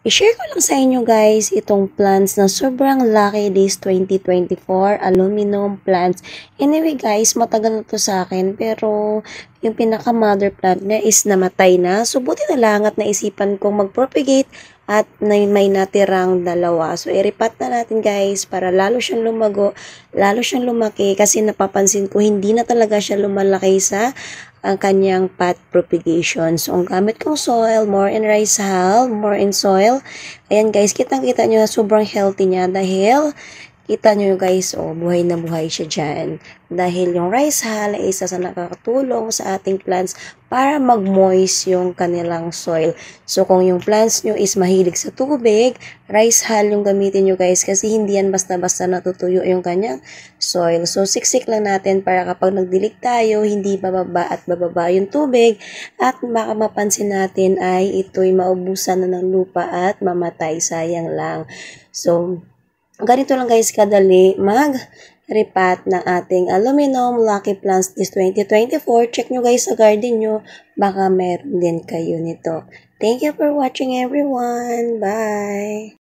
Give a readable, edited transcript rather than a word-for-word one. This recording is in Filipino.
I-share ko lang sa inyo guys itong plants na sobrang lucky this 2024 aluminum plants. Anyway guys, matagal na to sa akin pero yung pinaka mother plant niya is namatay na. So buti na lang at naisipan kong mag-propagate at may natirang dalawa. So i-repat na natin guys para lalo siyang lumago, lalo siyang lumaki kasi napapansin ko hindi na talaga siya lumalaki sa ang kanyang pot propagation. So, ang gamit kong soil, more in rice hull, more in soil. Ayan guys, kitang-kita nyo na sobrang healthy niya dahil kita nyo guys, oh, buhay na buhay siya dyan. Dahil yung rice hull ay isa sa nakakatulong sa ating plants para mag-moist yung kanilang soil. So, kung yung plants nyo is mahilig sa tubig, rice hull yung gamitin nyo guys kasi hindi yan basta-basta natutuyo yung kanyang soil. So, siksik lang natin para kapag nagdilig tayo, hindi bababa at bababa yung tubig at baka mapansin natin ay ito'y maubusan na ng lupa at mamatay. Sayang lang. So, ganito lang guys kadali mag-repat ng ating aluminum lucky plants this 2024. Check nyo guys sa garden nyo. Baka meron din kayo nito. Thank you for watching everyone. Bye!